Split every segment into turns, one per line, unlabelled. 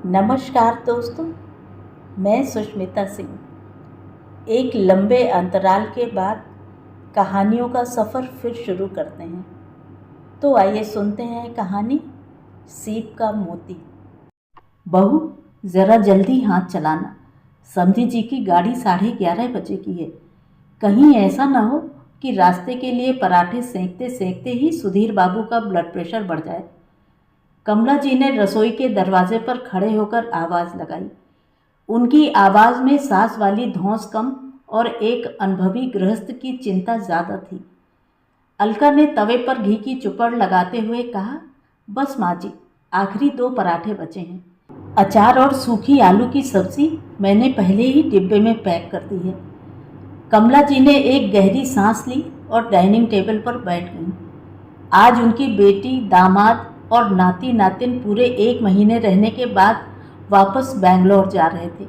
नमस्कार दोस्तों, मैं सुष्मिता सिंह। एक लंबे अंतराल के बाद कहानियों का सफ़र फिर शुरू करते हैं। तो आइए सुनते हैं कहानी सीप का मोती। बहू, ज़रा जल्दी हाथ चलाना। समधी जी की गाड़ी 11:30 बजे की है। कहीं ऐसा ना हो कि रास्ते के लिए पराठे सेंकते सेंकते ही सुधीर बाबू का ब्लड प्रेशर बढ़ जाए। कमला जी ने रसोई के दरवाजे पर खड़े होकर आवाज़ लगाई। उनकी आवाज़ में सास वाली धौंस कम और एक अनुभवी गृहस्थ की चिंता ज़्यादा थी। अलका ने तवे पर घी की चुपड़ लगाते हुए कहा, बस माँ जी, आखिरी 2 पराठे बचे हैं। अचार और सूखी आलू की सब्जी मैंने पहले ही डिब्बे में पैक कर दी है। कमला जी ने एक गहरी सांस ली और डाइनिंग टेबल पर बैठ गईं। आज उनकी बेटी, दामाद और नाती नातिन पूरे 1 महीने रहने के बाद वापस बेंगलोर जा रहे थे।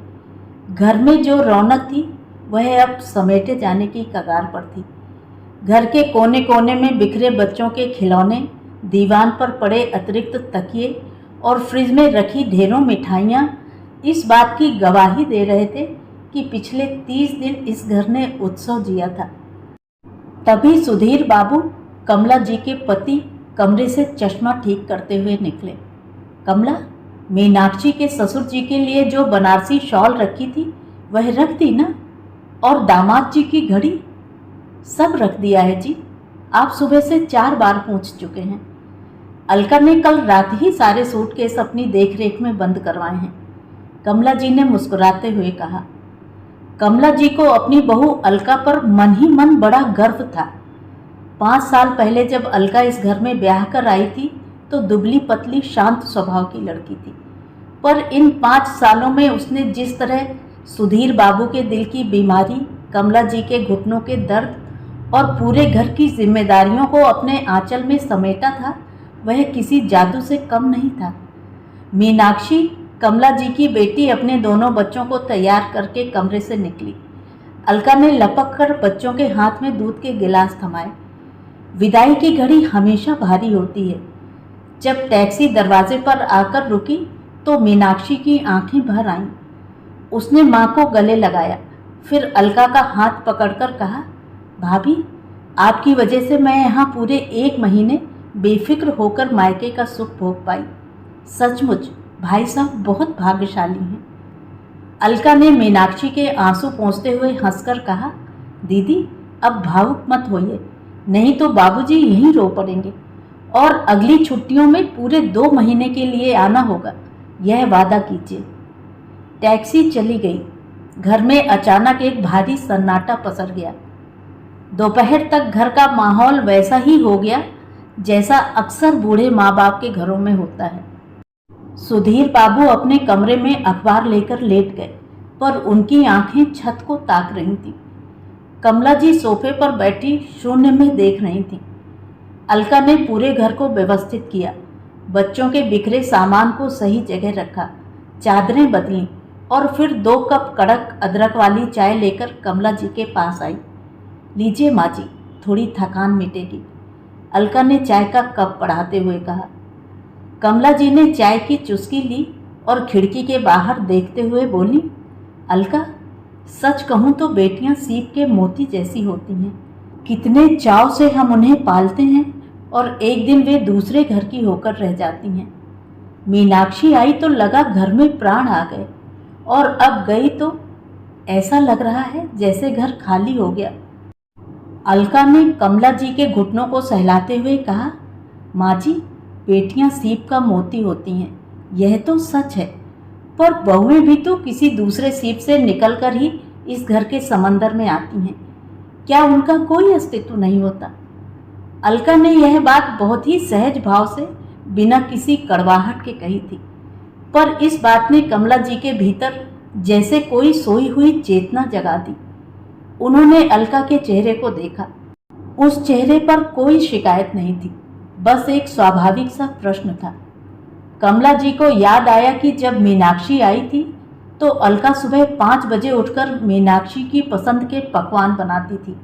घर में जो रौनक थी वह अब समेटे जाने की कगार पर थी। घर के कोने कोने में बिखरे बच्चों के खिलौने, दीवान पर पड़े अतिरिक्त तकिए और फ्रिज में रखी ढेरों मिठाइयाँ इस बात की गवाही दे रहे थे कि पिछले 30 दिन इस घर ने उत्सव जिया था। तभी सुधीर बाबू, कमला जी के पति, कमरे से चश्मा ठीक करते हुए निकले। कमला, मीनाक्षी के ससुर जी के लिए जो बनारसी शॉल रखी थी वह रख दी ना? और दामाद जी की घड़ी? सब रख दिया है जी। आप सुबह से 4 बार पूछ चुके हैं। अलका ने कल रात ही सारे सूटकेस अपनी देखरेख में बंद करवाए हैं, कमला जी ने मुस्कुराते हुए कहा। कमला जी को अपनी बहू अलका पर मन ही मन बड़ा गर्व था। 5 साल पहले जब अलका इस घर में ब्याह कर आई थी तो दुबली पतली शांत स्वभाव की लड़की थी, पर इन 5 सालों में उसने जिस तरह सुधीर बाबू के दिल की बीमारी, कमला जी के घुटनों के दर्द और पूरे घर की जिम्मेदारियों को अपने आंचल में समेटा था, वह किसी जादू से कम नहीं था। मीनाक्षी, कमला जी की बेटी, अपने दोनों बच्चों को तैयार करके कमरे से निकली। अलका ने लपक कर बच्चों के हाथ में दूध के गिलास थमाए। विदाई की घड़ी हमेशा भारी होती है। जब टैक्सी दरवाजे पर आकर रुकी तो मीनाक्षी की आंखें भर आईं। उसने माँ को गले लगाया, फिर अलका का हाथ पकड़कर कहा, भाभी, आपकी वजह से मैं यहाँ पूरे 1 महीने बेफिक्र होकर मायके का सुख भोग पाई। सचमुच भाई साहब बहुत भाग्यशाली हैं। अलका ने मीनाक्षी के आंसू पोंछते हुए हंसकर कहा, दीदी, अब भावुक मत होइए, नहीं तो बाबूजी यहीं रो पड़ेंगे। और अगली छुट्टियों में पूरे 2 महीने के लिए आना होगा, यह वादा कीजिए। टैक्सी चली गई। घर में अचानक एक भारी सन्नाटा पसर गया। दोपहर तक घर का माहौल वैसा ही हो गया जैसा अक्सर बूढ़े माँ बाप के घरों में होता है। सुधीर बाबू अपने कमरे में अखबार लेकर लेट गए, पर उनकी आंखें छत को ताक रही थीं। कमला जी सोफे पर बैठी शून्य में देख रही थीं। अलका ने पूरे घर को व्यवस्थित किया, बच्चों के बिखरे सामान को सही जगह रखा, चादरें बदलीं और फिर 2 कप कड़क अदरक वाली चाय लेकर कमला जी के पास आई। लीजिए माँ जी, थोड़ी थकान मिटेगी, अलका ने चाय का कप बढ़ाते हुए कहा। कमला जी ने चाय की चुस्की ली और खिड़की के बाहर देखते हुए बोली, अलका, सच कहूँ तो बेटियां सीप के मोती जैसी होती हैं। कितने चाव से हम उन्हें पालते हैं और एक दिन वे दूसरे घर की होकर रह जाती हैं। मीनाक्षी आई तो लगा घर में प्राण आ गए, और अब गई तो ऐसा लग रहा है जैसे घर खाली हो गया। अलका ने कमला जी के घुटनों को सहलाते हुए कहा, माँ जी, बेटियां सीप का मोती होती हैं, यह तो सच है, पर बहुएं भी तो किसी दूसरे सीप से निकलकर ही इस घर के समंदर में आती हैं। क्या उनका कोई अस्तित्व नहीं होता? अलका ने यह बात बहुत ही सहज भाव से, बिना किसी कड़वाहट के कही थी, पर इस बात ने कमला जी के भीतर जैसे कोई सोई हुई चेतना जगा दी। उन्होंने अलका के चेहरे को देखा। उस चेहरे पर कोई शिकायत नहीं थी, बस एक स्वाभाविक सा प्रश्न था। कमला जी को याद आया कि जब मीनाक्षी आई थी तो अलका सुबह 5 बजे उठकर मीनाक्षी की पसंद के पकवान बनाती थी।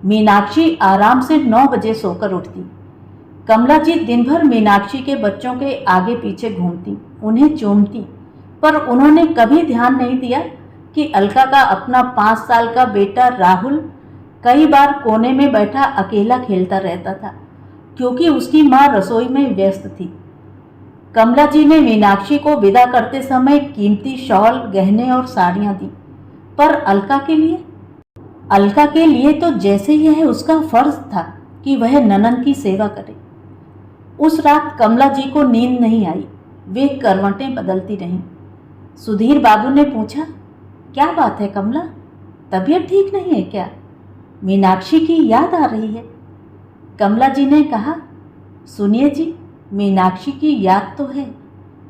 मीनाक्षी आराम से 9 बजे सोकर उठती। कमला जी दिन भर मीनाक्षी के बच्चों के आगे पीछे घूमती, उन्हें चूमती, पर उन्होंने कभी ध्यान नहीं दिया कि अलका का अपना 5 साल का बेटा राहुल कई बार कोने में बैठा अकेला खेलता रहता था, क्योंकि उसकी माँ रसोई में व्यस्त थी। कमला जी ने मीनाक्षी को विदा करते समय कीमती शॉल, गहने और साड़ियाँ दी, पर अलका के लिए तो जैसे यह उसका फर्ज था कि वह ननन की सेवा करे। उस रात कमला जी को नींद नहीं आई, वे करवटें बदलती रहीं। सुधीर बाबू ने पूछा, क्या बात है कमला, तबीयत ठीक नहीं है क्या? मीनाक्षी की याद आ रही है। कमला जी ने कहा, सुनिए जी, मीनाक्षी की याद तो है,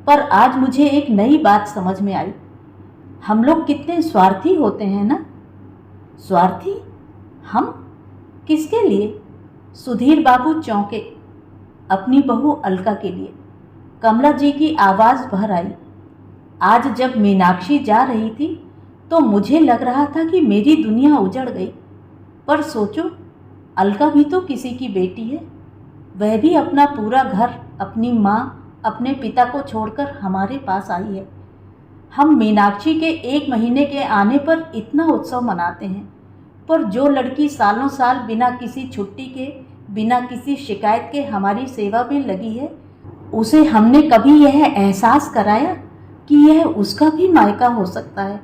पर आज मुझे एक नई बात समझ में आई। हम लोग कितने स्वार्थी होते हैं ना। स्वार्थी? हम? किसके लिए? सुधीर बाबू चौंके। अपनी बहू अलका के लिए। कमला जी की आवाज़ भर आई। आज जब मीनाक्षी जा रही थी तो मुझे लग रहा था कि मेरी दुनिया उजड़ गई, पर सोचो, अलका भी तो किसी की बेटी है। वह भी अपना पूरा घर, अपनी माँ, अपने पिता को छोड़कर हमारे पास आई है। हम मीनाक्षी के 1 महीने के आने पर इतना उत्सव मनाते हैं, पर जो लड़की सालों साल बिना किसी छुट्टी के, बिना किसी शिकायत के हमारी सेवा में लगी है, उसे हमने कभी यह एहसास कराया कि यह उसका भी मायका हो सकता है।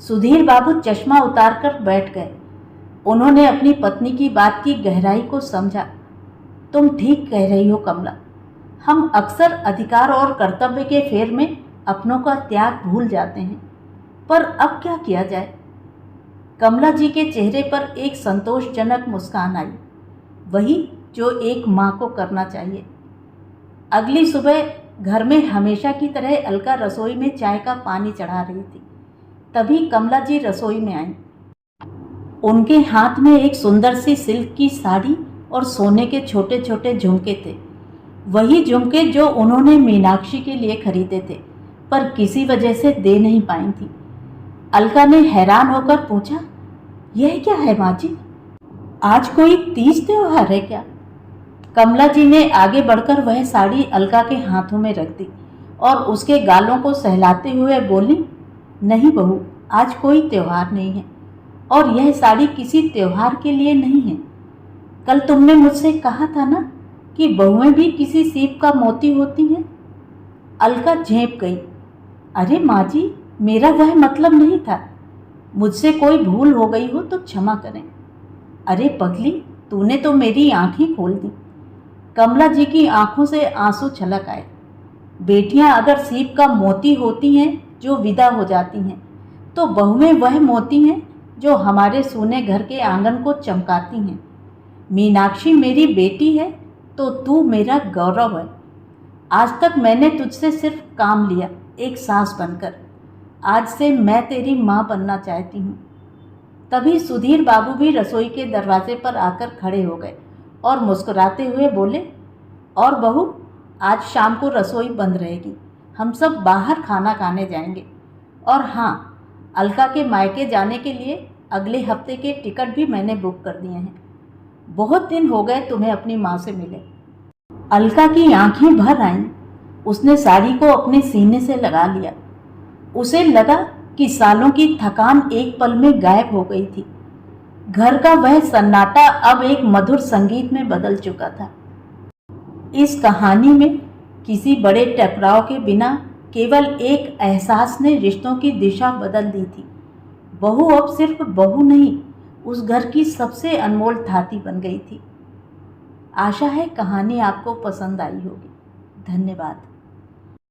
सुधीर बाबू चश्मा उतारकर बैठ गए। उन्होंने अपनी पत्नी की बात की गहराई को समझा। तुम ठीक कह रही हो कमला, हम अक्सर अधिकार और कर्तव्य के फेर में अपनों का त्याग भूल जाते हैं, पर अब क्या किया जाए? कमला जी के चेहरे पर एक संतोषजनक मुस्कान आई, वही जो एक माँ को करना चाहिए। अगली सुबह घर में हमेशा की तरह अलका रसोई में चाय का पानी चढ़ा रही थी। तभी कमला जी रसोई में आईं। उनके हाथ में एक सुंदर सी सिल्क की साड़ी और सोने के छोटे छोटे झुमके थे, वही झुमके जो उन्होंने मीनाक्षी के लिए खरीदे थे, पर किसी वजह से दे नहीं पाई थी। अलका ने हैरान होकर पूछा, यह क्या है माँ जी? आज कोई तीज त्योहार है क्या? कमला जी ने आगे बढ़कर वह साड़ी अलका के हाथों में रख दी और उसके गालों को सहलाते हुए बोली, नहीं बहू, आज कोई त्योहार नहीं है, और यह साड़ी किसी त्योहार के लिए नहीं है। कल तुमने मुझसे कहा था ना कि बहुएं भी किसी सीप का मोती होती हैं। अलका झेंप गई। अरे माँ जी, मेरा वह मतलब नहीं था, मुझसे कोई भूल हो गई हो तो क्षमा करें। अरे पगली, तूने तो मेरी आंखें खोल दी। कमला जी की आंखों से आंसू छलक आए। बेटियां अगर सीप का मोती होती हैं जो विदा हो जाती हैं, तो बहुएं वह मोती हैं जो हमारे सूने घर के आंगन को चमकाती हैं। मीनाक्षी मेरी बेटी है तो तू मेरा गौरव है। आज तक मैंने तुझसे सिर्फ काम लिया, एक सास बनकर। आज से मैं तेरी माँ बनना चाहती हूँ। तभी सुधीर बाबू भी रसोई के दरवाजे पर आकर खड़े हो गए और मुस्कुराते हुए बोले, और बहू, आज शाम को रसोई बंद रहेगी, हम सब बाहर खाना खाने जाएंगे। और हाँ, अलका के मायके जाने के लिए अगले हफ्ते के टिकट भी मैंने बुक कर दिए हैं। बहुत दिन हो गए तुम्हें अपनी माँ से मिले। अलका की आंखें भर आईं। उसने साड़ी को अपने सीने से लगा लिया। उसे लगा कि सालों की थकान एक पल में गायब हो गई थी। घर का वह सन्नाटा अब एक मधुर संगीत में बदल चुका था। इस कहानी में किसी बड़े टकराव के बिना केवल एक एहसास ने रिश्तों की दिशा बदल दी थी। बहू अब सिर्फ बहू नहीं, उस घर की सबसे अनमोल थाती बन गई थी। आशा है कहानी आपको पसंद आई होगी। धन्यवाद।